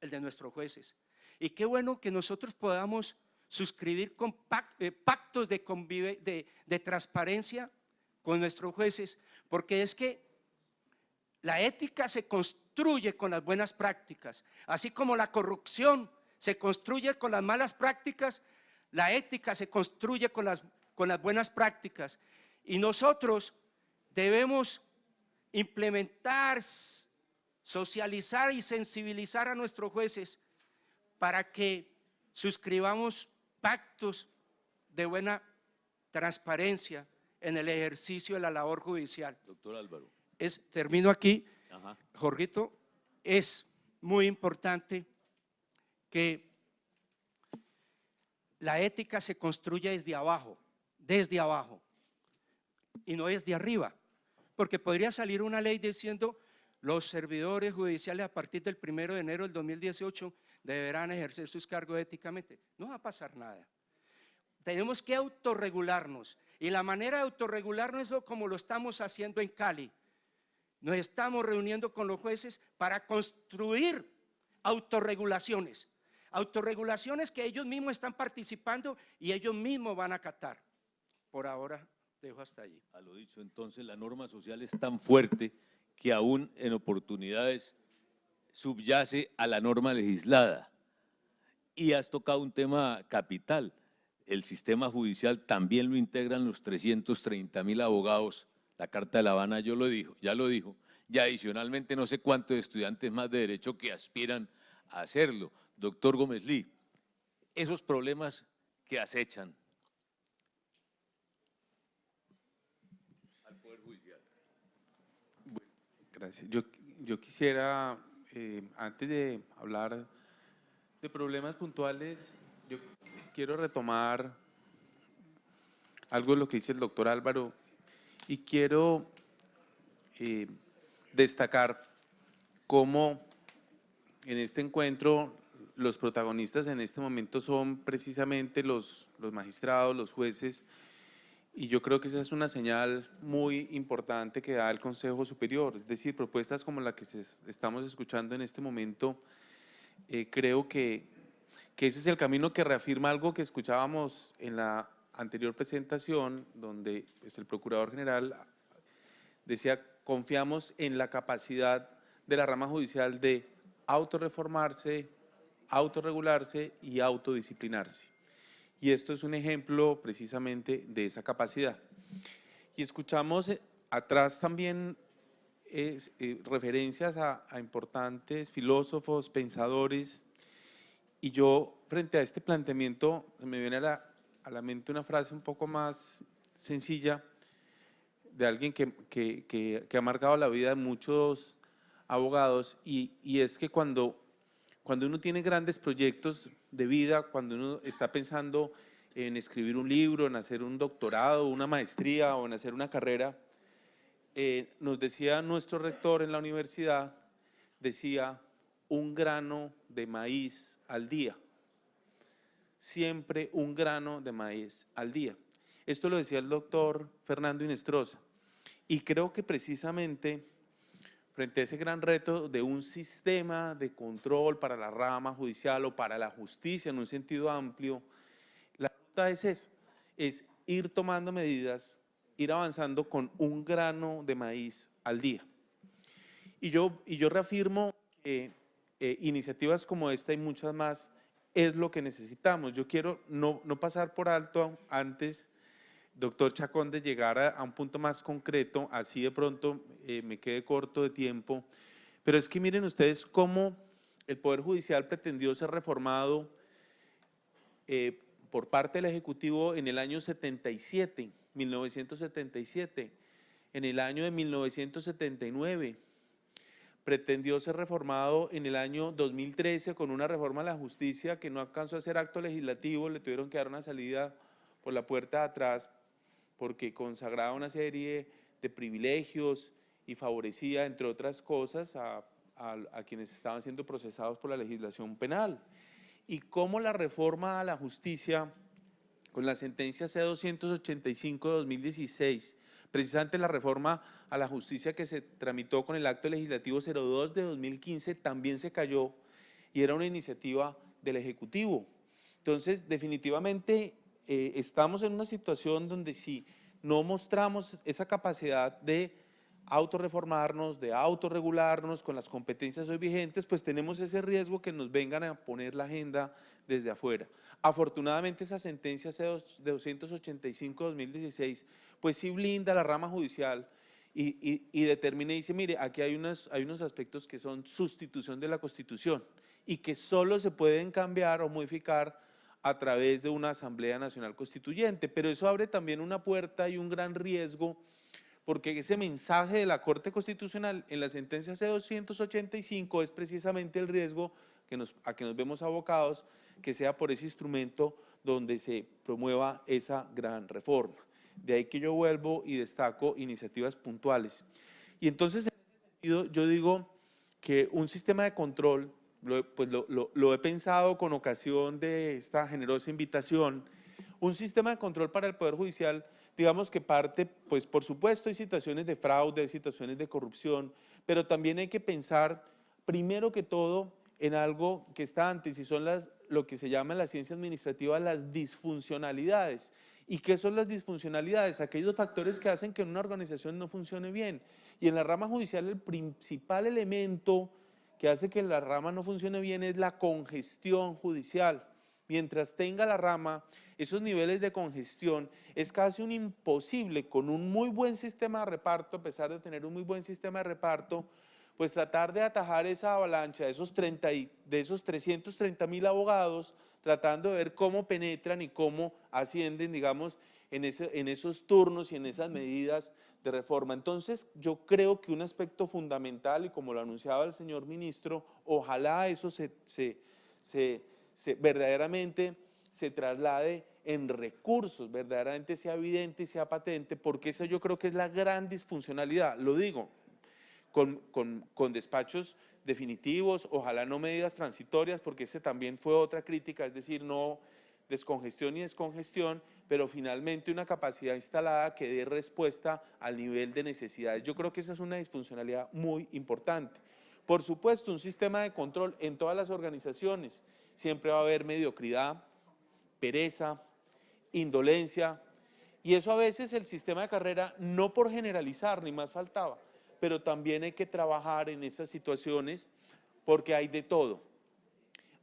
el de nuestros jueces. Y qué bueno que nosotros podamos suscribir con pactos de transparencia con nuestros jueces, porque es que la ética se construye con las buenas prácticas, así como la corrupción se construye con las malas prácticas, la ética se construye con las buenas prácticas, y nosotros debemos implementar, socializar y sensibilizar a nuestros jueces para que suscribamos pactos de buena transparencia en el ejercicio de la labor judicial. Doctor Álvaro. Termino aquí. Ajá. Jorgito, es muy importante que la ética se construya desde abajo, y no desde arriba, porque podría salir una ley diciendo los servidores judiciales a partir del 1 de enero del 2018 deberán ejercer sus cargos éticamente. No va a pasar nada. Tenemos que autorregularnos, y la manera de autorregularnos es como lo estamos haciendo en Cali. Nos estamos reuniendo con los jueces para construir autorregulaciones, autorregulaciones que ellos mismos están participando y ellos mismos van a acatar. Por ahora dejo hasta allí. A lo dicho, entonces la norma social es tan fuerte que aún en oportunidades subyace a la norma legislada. Y has tocado un tema capital. El sistema judicial también lo integran los 330.000 abogados. La Carta de La Habana ya lo dijo, y adicionalmente no sé cuántos estudiantes más de derecho que aspiran a hacerlo. Doctor Gómez Lee, esos problemas que acechan al Poder Judicial. Gracias. Yo quisiera, antes de hablar de problemas puntuales, yo quiero retomar algo de lo que dice el doctor Álvaro y quiero destacar cómo en este encuentro los protagonistas en este momento son precisamente los magistrados, los jueces, y yo creo que esa es una señal muy importante que da el Consejo Superior, es decir, propuestas como la que estamos escuchando en este momento, creo que ese es el camino que reafirma algo que escuchábamos en la anterior presentación, donde pues, el Procurador General decía, confiamos en la capacidad de la rama judicial de autorreformarse, autorregularse y autodisciplinarse. Y esto es un ejemplo precisamente de esa capacidad. Y escuchamos atrás también referencias a importantes filósofos, pensadores, y yo frente a este planteamiento me viene a la mente una frase un poco más sencilla de alguien que ha marcado la vida de muchos abogados, y es que cuando uno tiene grandes proyectos de vida, cuando uno está pensando en escribir un libro, en hacer un doctorado, una maestría o en hacer una carrera, nos decía nuestro rector en la universidad, decía, un grano de maíz al día, siempre un grano de maíz al día. Esto lo decía el doctor Fernando Inestrosa, y creo que precisamente frente a ese gran reto de un sistema de control para la rama judicial o para la justicia en un sentido amplio, la ruta es esa, es ir tomando medidas, ir avanzando con un grano de maíz al día. Y yo reafirmo que iniciativas como esta y muchas más es lo que necesitamos. Yo quiero no pasar por alto antes, doctor Chacón, de llegar a un punto más concreto, así de pronto me quede corto de tiempo, pero es que miren ustedes cómo el Poder Judicial pretendió ser reformado por parte del Ejecutivo en el año 77, 1977, en el año de 1979, pretendió ser reformado en el año 2013 con una reforma a la justicia que no alcanzó a ser acto legislativo, le tuvieron que dar una salida por la puerta de atrás porque consagraba una serie de privilegios y favorecía, entre otras cosas, a quienes estaban siendo procesados por la legislación penal. Y cómo la reforma a la justicia, con la sentencia C-285 de 2016, precisamente la reforma a la justicia que se tramitó con el acto legislativo 02 de 2015, también se cayó y era una iniciativa del Ejecutivo. Entonces, definitivamente estamos en una situación donde si no mostramos esa capacidad de autorreformarnos, de autorregularnos con las competencias hoy vigentes, pues tenemos ese riesgo que nos vengan a poner la agenda desde afuera. Afortunadamente esa sentencia C-285-2016 pues sí blinda la rama judicial y determina y dice, mire, aquí hay unos aspectos que son sustitución de la Constitución y que solo se pueden cambiar o modificar a través de una Asamblea Nacional Constituyente, pero eso abre también una puerta y un gran riesgo, porque ese mensaje de la Corte Constitucional en la sentencia C-285 es precisamente el riesgo a que nos vemos abocados, que sea por ese instrumento donde se promueva esa gran reforma. De ahí que yo vuelvo y destaco iniciativas puntuales. Y entonces, en ese sentido, yo digo que un sistema de control, lo he pensado con ocasión de esta generosa invitación, un sistema de control para el Poder Judicial, digamos que parte, pues por supuesto hay situaciones de fraude, hay situaciones de corrupción, pero también hay que pensar, primero que todo, en algo que está antes, y son lo que se llama en la ciencia administrativa las disfuncionalidades. ¿Y qué son las disfuncionalidades? Aquellos factores que hacen que una organización no funcione bien. Y en la rama judicial el principal elemento que hace que la rama no funcione bien es la congestión judicial. Mientras tenga la rama esos niveles de congestión, es casi un imposible con un muy buen sistema de reparto, a pesar de tener un muy buen sistema de reparto, pues tratar de atajar esa avalancha de esos 330.000 abogados, tratando de ver cómo penetran y cómo ascienden, digamos, en esos turnos y en esas medidas de reforma. Entonces, yo creo que un aspecto fundamental, y como lo anunciaba el señor ministro, ojalá eso verdaderamente se traslade en recursos, verdaderamente sea evidente y sea patente, porque eso yo creo que es la gran disfuncionalidad. Lo digo, con despachos definitivos, ojalá no medidas transitorias, porque ese también fue otra crítica, es decir, no descongestión y descongestión, pero finalmente una capacidad instalada que dé respuesta al nivel de necesidades. Yo creo que esa es una disfuncionalidad muy importante. Por supuesto, un sistema de control en todas las organizaciones, siempre va a haber mediocridad, pereza, indolencia, y eso a veces el sistema de carrera, no por generalizar, ni más faltaba, pero también hay que trabajar en esas situaciones porque hay de todo.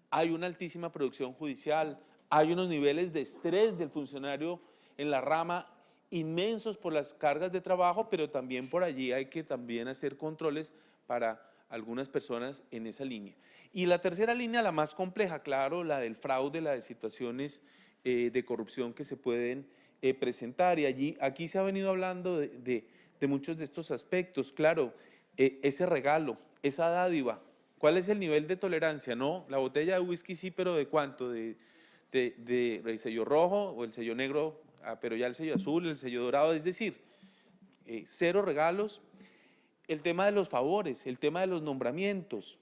Hay una altísima producción judicial, hay unos niveles de estrés del funcionario en la rama inmensos por las cargas de trabajo, pero también por allí hay que también hacer controles para algunas personas en esa línea. Y la tercera línea, la más compleja, claro, la del fraude, la de situaciones de corrupción que se pueden presentar. Y aquí se ha venido hablando de muchos de estos aspectos. Claro, ese regalo, esa dádiva, ¿cuál es el nivel de tolerancia? No, la botella de whisky sí, pero ¿de cuánto? ¿De sello rojo o el sello negro, pero ya el sello azul, el sello dorado? Es decir, cero regalos. El tema de los favores, el tema de los nombramientos.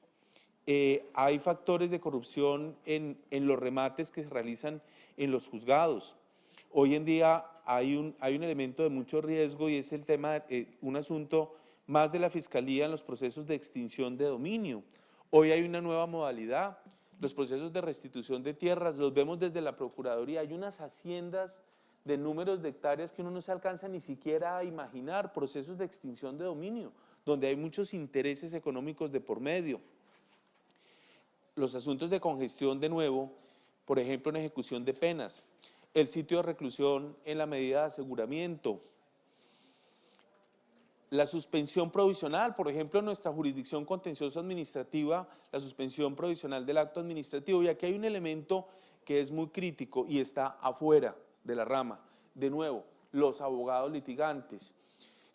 Hay factores de corrupción en los remates que se realizan en los juzgados. Hoy en día hay un elemento de mucho riesgo y es el tema, un asunto más de la Fiscalía en los procesos de extinción de dominio. Hoy hay una nueva modalidad, los procesos de restitución de tierras, los vemos desde la Procuraduría. Hay unas haciendas de números de hectáreas que uno no se alcanza ni siquiera a imaginar, procesos de extinción de dominio, donde hay muchos intereses económicos de por medio. Los asuntos de congestión, de nuevo, por ejemplo, en ejecución de penas, el sitio de reclusión en la medida de aseguramiento, la suspensión provisional, por ejemplo, en nuestra jurisdicción contencioso administrativa, la suspensión provisional del acto administrativo. Y aquí hay un elemento que es muy crítico y está afuera de la rama. De nuevo, los abogados litigantes.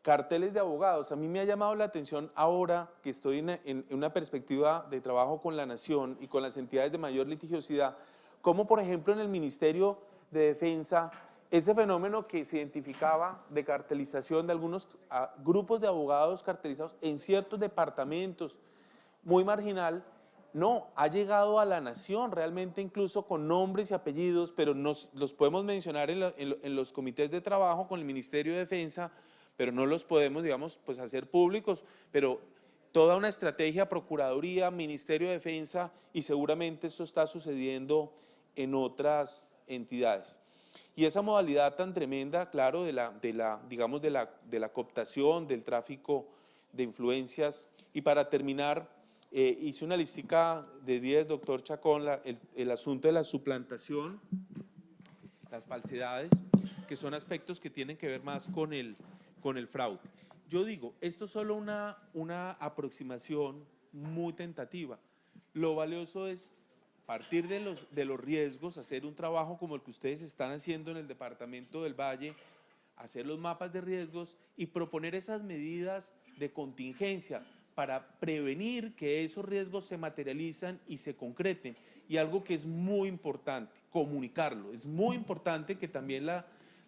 Carteles de abogados. A mí me ha llamado la atención ahora que estoy en una perspectiva de trabajo con la Nación y con las entidades de mayor litigiosidad, como por ejemplo en el Ministerio de Defensa, ese fenómeno que se identificaba de cartelización de algunos grupos de abogados cartelizados en ciertos departamentos, muy marginal, no, ha llegado a la Nación realmente incluso con nombres y apellidos, pero los podemos mencionar en los comités de trabajo con el Ministerio de Defensa, pero no los podemos, digamos, pues hacer públicos, pero toda una estrategia, Procuraduría, Ministerio de Defensa, y seguramente esto está sucediendo en otras entidades. Y esa modalidad tan tremenda, claro, de la cooptación, del tráfico de influencias. Y para terminar, hice una listica de 10, doctor Chacón, el asunto de la suplantación, las falsedades, que son aspectos que tienen que ver más con el fraude. Yo digo, esto es solo una aproximación muy tentativa. Lo valioso es partir de los riesgos, hacer un trabajo como el que ustedes están haciendo en el departamento del Valle, hacer los mapas de riesgos y proponer esas medidas de contingencia para prevenir que esos riesgos se materializan y se concreten. Y algo que es muy importante, comunicarlo. Es muy importante que también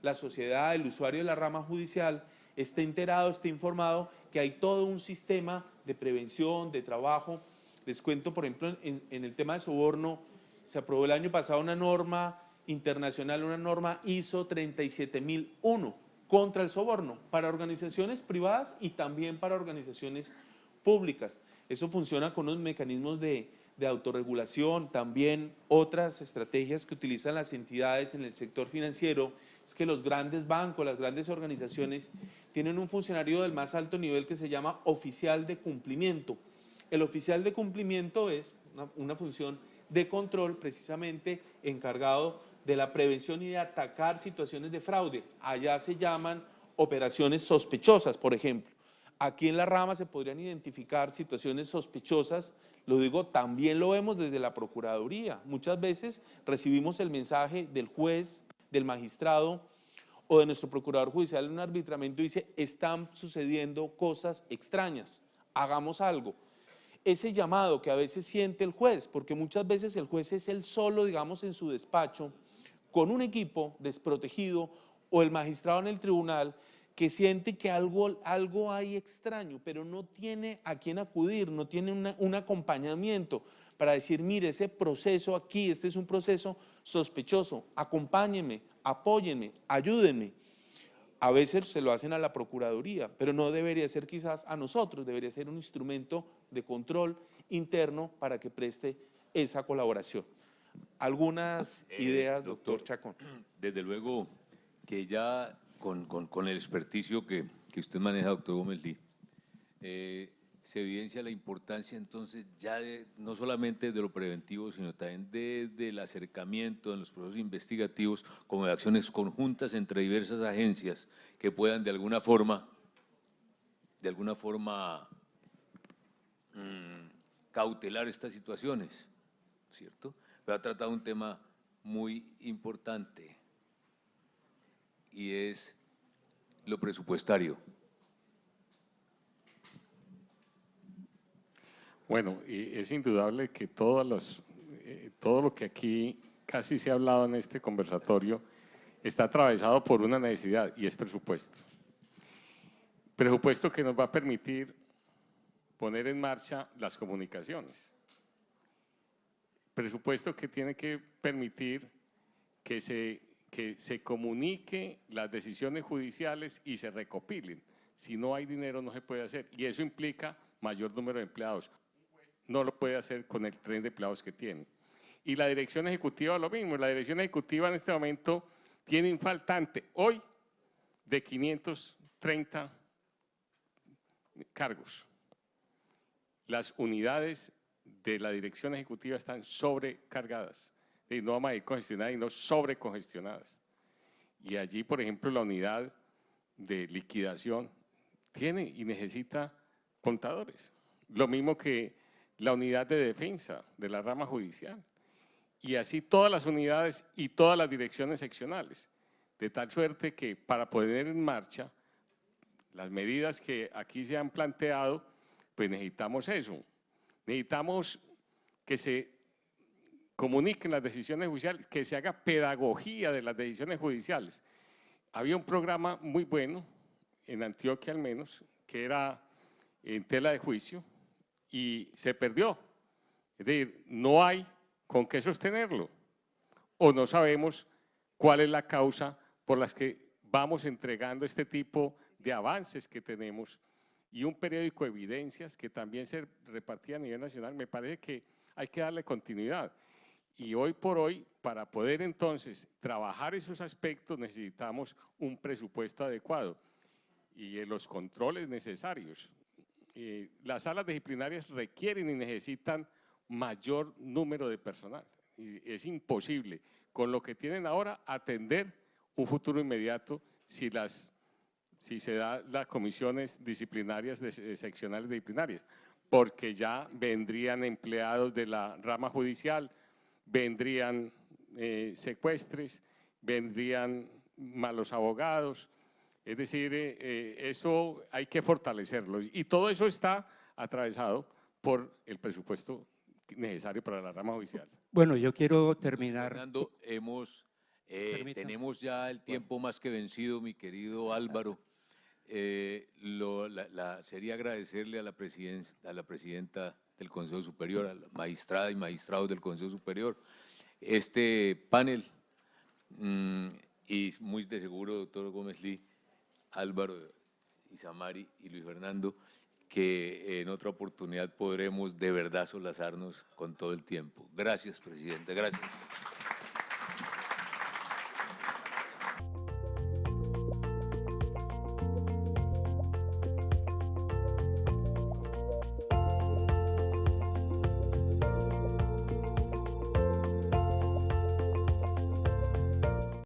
la sociedad, el usuario de la rama judicial, esté enterado, esté informado que hay todo un sistema de prevención, de trabajo. Les cuento, por ejemplo, en el tema de soborno, se aprobó el año pasado una norma internacional, una norma ISO 37001 contra el soborno para organizaciones privadas y también para organizaciones públicas. Eso funciona con unos mecanismos de autorregulación, también otras estrategias que utilizan las entidades en el sector financiero, es que los grandes bancos, las grandes organizaciones tienen un funcionario del más alto nivel que se llama oficial de cumplimiento. El oficial de cumplimiento es una función de control precisamente encargado de la prevención y de atacar situaciones de fraude. Allá se llaman operaciones sospechosas, por ejemplo. Aquí en la rama se podrían identificar situaciones sospechosas, lo digo, también lo vemos desde la Procuraduría. Muchas veces recibimos el mensaje del juez, del magistrado o de nuestro procurador judicial en un arbitramiento y dice, están sucediendo cosas extrañas, hagamos algo. Ese llamado que a veces siente el juez, porque muchas veces el juez es el solo, digamos, en su despacho, con un equipo desprotegido, o el magistrado en el tribunal, que siente que algo hay extraño, pero no tiene a quién acudir, no tiene un acompañamiento para decir, mire, ese proceso aquí, este es un proceso sospechoso, acompáñenme, apóyenme, ayúdenme. A veces se lo hacen a la Procuraduría, pero no debería ser quizás a nosotros, debería ser un instrumento de control interno para que preste esa colaboración. ¿Algunas ideas, doctor Chacón? Desde luego que ya con el experticio que usted maneja, doctor Gómez Lee, se evidencia la importancia entonces ya no solamente de lo preventivo, sino también del acercamiento en los procesos investigativos, como de acciones conjuntas entre diversas agencias que puedan de alguna forma cautelar estas situaciones, ¿cierto? Pero ha tratado un tema muy importante y es lo presupuestario. Bueno, y es indudable que todo lo que aquí casi se ha hablado en este conversatorio está atravesado por una necesidad y es presupuesto. Presupuesto que nos va a permitir poner en marcha las comunicaciones. Presupuesto que tiene que permitir que se comunique las decisiones judiciales y se recopilen. Si no hay dinero no se puede hacer y eso implica mayor número de empleados. No lo puede hacer con el tren de empleados que tiene. Y la dirección ejecutiva lo mismo. La dirección ejecutiva en este momento tiene un faltante hoy de 530 cargos. Las unidades de la dirección ejecutiva están sobrecargadas. Y no vamos a ir congestionadas, sino sobrecongestionadas. Y allí, por ejemplo, la unidad de liquidación tiene y necesita contadores. Lo mismo que la unidad de defensa de la rama judicial. Y así todas las unidades y todas las direcciones seccionales. De tal suerte que para poner en marcha las medidas que aquí se han planteado, pues necesitamos eso. Necesitamos que se comuniquen las decisiones judiciales, que se haga pedagogía de las decisiones judiciales. Había un programa muy bueno, en Antioquia al menos, que era en tela de juicio y se perdió. Es decir, no hay con qué sostenerlo o no sabemos cuál es la causa por las que vamos entregando este tipo de avances que tenemos y un periódico de evidencias que también se repartía a nivel nacional. Me parece que hay que darle continuidad. Y hoy por hoy, para poder entonces trabajar esos aspectos, necesitamos un presupuesto adecuado y los controles necesarios. Las salas disciplinarias requieren y necesitan mayor número de personal. Y es imposible, con lo que tienen ahora, atender un futuro inmediato si se dan las comisiones disciplinarias, seccionales disciplinarias, porque ya vendrían empleados de la rama judicial, vendrían secuestres, vendrían malos abogados, es decir, eso hay que fortalecerlo y todo eso está atravesado por el presupuesto necesario para la rama judicial. Bueno, yo quiero terminar. Fernando, hemos Permítame. Tenemos ya el tiempo más que vencido, mi querido Álvaro. Sería agradecerle a la presidenta del Consejo Superior, a la magistrada y magistrados del Consejo Superior, este panel, y muy de seguro, doctor Gómez Lee, Álvaro, Isamari y Luis Fernando, que en otra oportunidad podremos de verdad solazarnos con todo el tiempo. Gracias, presidente, gracias.